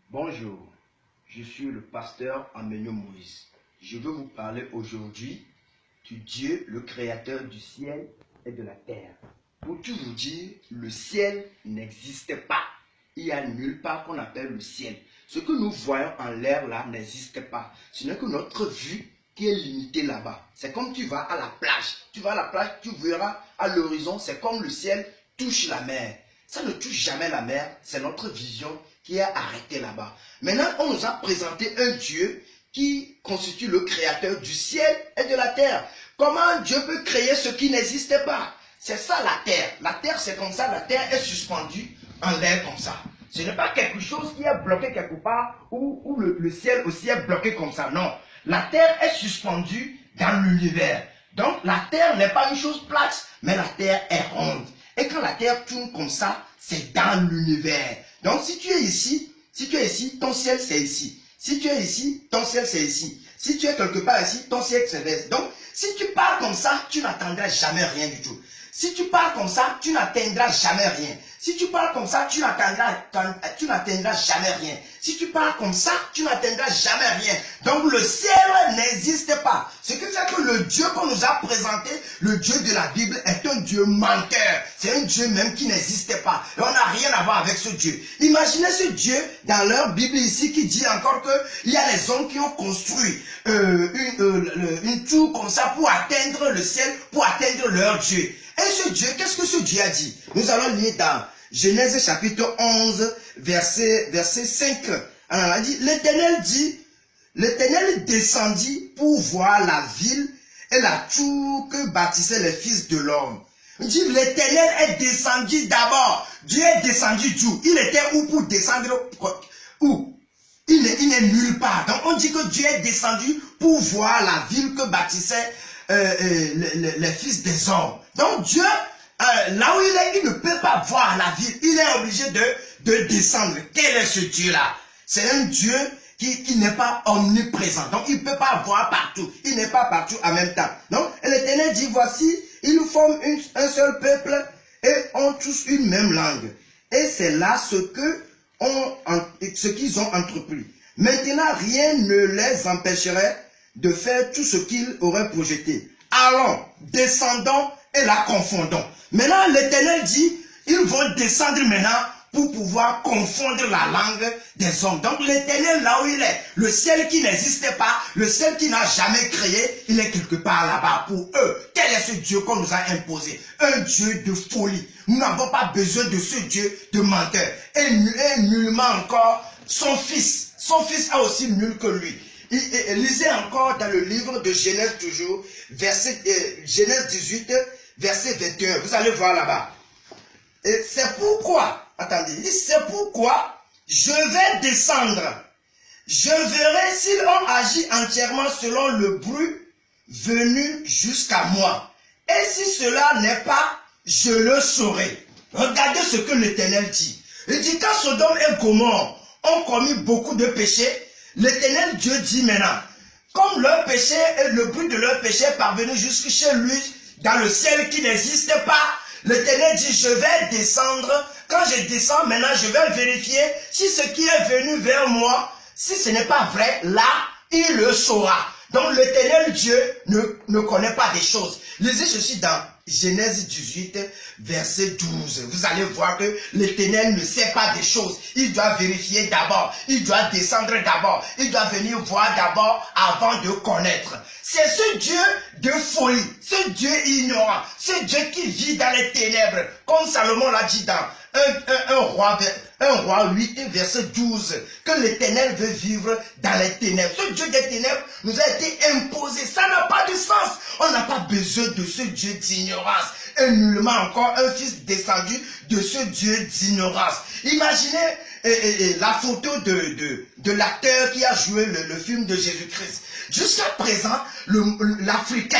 Bonjour, je suis le pasteur Amenio Moïse. Je veux vous parler aujourd'hui du Dieu, le créateur du ciel et de la terre. Pour tout vous dire, le ciel n'existait pas. Il n'y a nulle part qu'on appelle le ciel. Ce que nous voyons en l'air là n'existe pas. Ce n'est que notre vue qui est limitée là-bas. C'est comme tu vas à la plage. Tu vas à la plage, tu verras à l'horizon, c'est comme le ciel touche la mer. Ça ne touche jamais la mer, c'est notre vision qui est arrêtée là-bas. Maintenant, on nous a présenté un Dieu qui constitue le créateur du ciel et de la terre. Comment Dieu peut créer ce qui n'existait pas? C'est ça la terre. La terre, c'est comme ça. La terre est suspendue en l'air comme ça. Ce n'est pas quelque chose qui est bloqué quelque part ou le ciel aussi est bloqué comme ça. Non. La terre est suspendue dans l'univers. Donc, la terre n'est pas une chose plate, mais la terre est ronde. Et quand la terre tourne comme ça, c'est dans l'univers. Donc, si tu es ici, ton ciel, c'est ici. Si tu es ici, ton ciel, c'est ici. Si tu es quelque part ici, ton ciel, c'est là. Donc, si tu pars comme ça, tu n'attendras jamais rien du tout. Si tu pars comme ça, tu n'atteindras jamais rien. Si tu pars comme ça, tu n'atteindras jamais rien. Si tu pars comme ça, tu n'atteindras jamais rien. Donc le ciel n'existe pas. Ce qui fait que le Dieu qu'on nous a présenté, le Dieu de la Bible, est un Dieu menteur. C'est un Dieu même qui n'existe pas. Et on n'a rien à voir avec ce Dieu. Imaginez ce Dieu dans leur Bible ici qui dit encore qu'il y a les hommes qui ont construit une tour comme ça pour atteindre le ciel, pour atteindre leur Dieu. Et ce Dieu, qu'est-ce que ce Dieu a dit? Nous allons lire dans Genèse chapitre 11, verset 5. Alors, on a dit, l'Éternel descendit pour voir la ville et la tour que bâtissaient les fils de l'homme. Il dit, l'Éternel est descendu d'abord. Dieu est descendu d'où? Il était où pour descendre? Où? Il n'est nulle part. Donc on dit que Dieu est descendu pour voir la ville que bâtissaient les fils des hommes. Donc Dieu, là où il est, il ne peut pas voir la ville. Il est obligé de descendre. Quel est ce Dieu-là? C'est un Dieu qui n'est pas omniprésent. Donc il ne peut pas voir partout. Il n'est pas partout en même temps. Donc l'Éternel dit, voici, ils forment un seul peuple et ont tous une même langue. Et c'est là ce qu'ils ont entrepris. Maintenant, rien ne les empêcherait de faire tout ce qu'ils auraient projeté. Allons, descendons et la confondons. Maintenant, l'Éternel dit, ils vont descendre maintenant pour pouvoir confondre la langue des hommes. Donc l'Éternel, là où il est, le ciel qui n'existait pas, le ciel qui n'a jamais créé, il est quelque part là-bas pour eux. Quel est ce Dieu qu'on nous a imposé? Un Dieu de folie. Nous n'avons pas besoin de ce Dieu de menteur. Et nullement encore son fils. Son fils a aussi nul que lui. Lisez encore dans le livre de Genèse toujours, Genèse 18, verset 21. Vous allez voir là-bas. Et c'est pourquoi, attendez, c'est pourquoi je vais descendre. Je verrai s'ils ont agi entièrement selon le bruit venu jusqu'à moi. Et si cela n'est pas, je le saurai. Regardez ce que l'Éternel dit. Il dit, quand Sodome et Gomorrhe ont commis beaucoup de péchés, l'Éternel Dieu dit maintenant, comme leur péché et le bruit de leur péché est parvenu jusque chez lui, dans le ciel qui n'existe pas, l'Éternel dit, je vais descendre. Quand je descends maintenant, je vais vérifier si ce qui est venu vers moi, si ce n'est pas vrai, là, il le saura. Donc l'Éternel Dieu ne connaît pas des choses. Lisez ceci dans Genèse 18, verset 12. Vous allez voir que l'Éternel ne sait pas des choses. Il doit vérifier d'abord. Il doit descendre d'abord. Il doit venir voir d'abord avant de connaître. C'est ce Dieu de folie, ce Dieu ignorant, ce Dieu qui vit dans les ténèbres. Comme Salomon l'a dit dans un roi 8, verset 12, que l'Éternel veut vivre dans les ténèbres. Ce Dieu des ténèbres nous a été imposé. Ça n'a pas de sens. On n'a pas besoin de ce Dieu d'ignorance. Et nullement encore un fils descendu de ce Dieu d'ignorance. Imaginez la photo de l'acteur qui a joué le film de Jésus-Christ. Jusqu'à présent, l'Africain,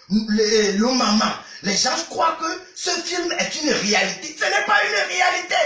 le maman, les gens croient que ce film est une réalité. Ce n'est pas une réalité.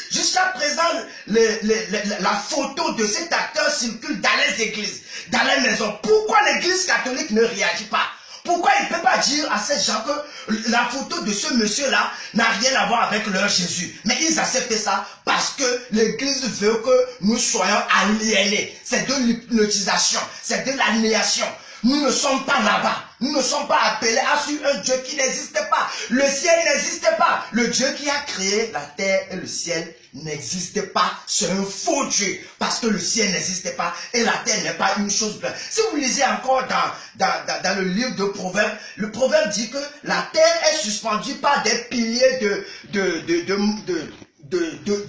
Jusqu'à présent, la photo de cet acteur circule dans les églises, dans les maisons. Pourquoi l'église catholique ne réagit pas? Pourquoi il ne peut pas dire à ces gens que la photo de ce monsieur-là n'a rien à voir avec leur Jésus? Mais ils acceptent ça parce que l'Église veut que nous soyons aliénés. C'est de l'hypnotisation, c'est de l'annihilation. Nous ne sommes pas là-bas. Nous ne sommes pas appelés à suivre un Dieu qui n'existe pas. Le ciel n'existe pas. Le Dieu qui a créé la terre et le ciel n'existe pas. C'est un faux Dieu. Parce que le ciel n'existe pas et la terre n'est pas une chose blanche. Si vous lisez encore dans le livre de Proverbes, le Proverbe dit que la terre est suspendue par des piliers de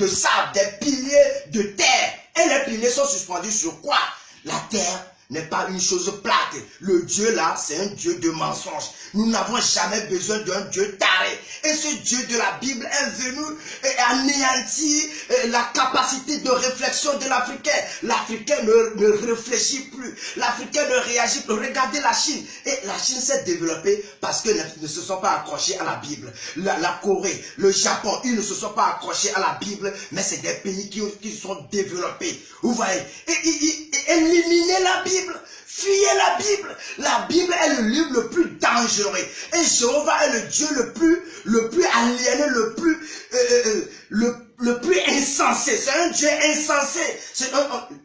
sable, des piliers de terre. Et les piliers sont suspendus sur quoi? La terre n'est pas une chose plate. Le Dieu là, c'est un Dieu de mensonge. Nous n'avons jamais besoin d'un Dieu taré. Et ce Dieu de la Bible est venu anéantir la capacité de réflexion de l'Africain. L'Africain ne réfléchit plus. L'Africain ne réagit plus. Regardez la Chine. Et la Chine s'est développée parce qu'ils ne se sont pas accrochés à la Bible. La Corée, le Japon, ils ne se sont pas accrochés à la Bible, mais c'est des pays qui sont développés. Vous voyez? Et éliminez la Bible. Fuyez la Bible. La Bible est le livre le plus dangereux. Et Jéhovah est le Dieu le plus aliéné, le plus insensé. C'est un Dieu insensé.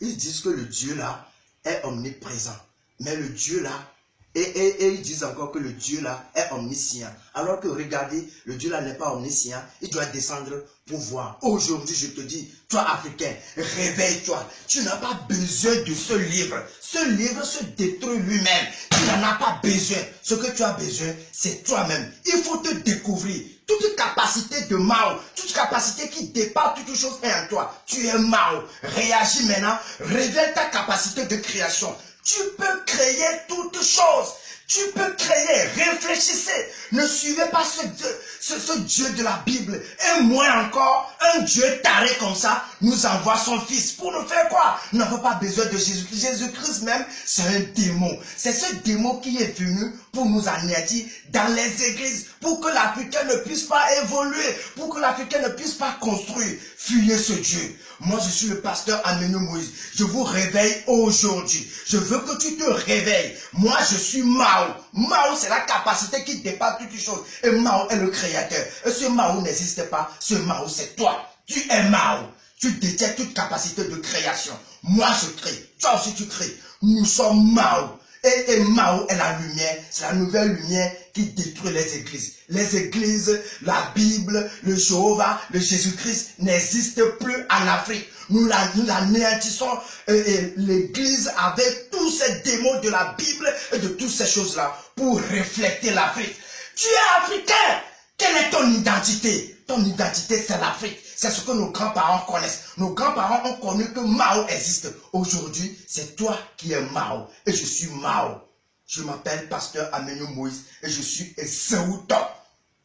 Ils disent que le Dieu là est omniprésent. Mais le Dieu là, et ils disent encore que le Dieu là est omniscient. Alors que regardez, le Dieu là n'est pas omniscient. Il doit descendre pour voir. Aujourd'hui, je te dis, toi Africain, réveille-toi. Tu n'as pas besoin de ce livre. Ce livre se détruit lui-même. Tu n'en as pas besoin. Ce que tu as besoin, c'est toi-même. Il faut te découvrir. Toute capacité de Mao, toute capacité qui dépasse toute chose est en toi. Tu es Mao. Réagis maintenant. Révèle ta capacité de création. Tu peux créer toutes choses. Tu peux créer. Réfléchissez. Ne suivez pas ce Dieu de la Bible. Et moins encore, un Dieu taré comme ça nous envoie son fils. Pour nous faire quoi? Nous n'avons pas besoin de Jésus-Christ. Jésus-Christ même, c'est un démon. C'est ce démon qui est venu pour nous anéantir dans les églises. Pour que l'Africain ne puisse pas évoluer. Pour que l'Africain ne puisse pas construire. Fuyez ce Dieu. Moi, je suis le pasteur Ameno Moïse. Je vous réveille aujourd'hui. Je veux que tu te réveilles. Moi, je suis Mao. Mao, c'est la capacité qui dépasse toutes les choses. Et Mao est le créateur. Et ce Mao n'existe pas. Ce Mao, c'est toi. Tu es Mao. Tu détiens toute capacité de création. Moi, je crée. Toi aussi, tu crées. Nous sommes Mao. Et Mao est la lumière. C'est la nouvelle lumière qui détruit les églises. Les églises, la Bible, le Jéhovah, le Jésus-Christ n'existent plus en Afrique. Nous l'anéantissons l'église avec tous ces démons de la Bible et de toutes ces choses-là pour refléter l'Afrique. Tu es africain. Quelle est ton identité? Ton identité, c'est l'Afrique. C'est ce que nos grands-parents connaissent. Nos grands-parents ont connu que Mao existe. Aujourd'hui, c'est toi qui es Mao. Et je suis Mao. Je m'appelle pasteur Ameno Moïse et je suis Esséouto.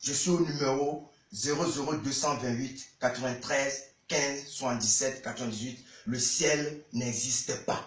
Je suis au numéro 00228 93 15 77 98. Le ciel n'existe pas.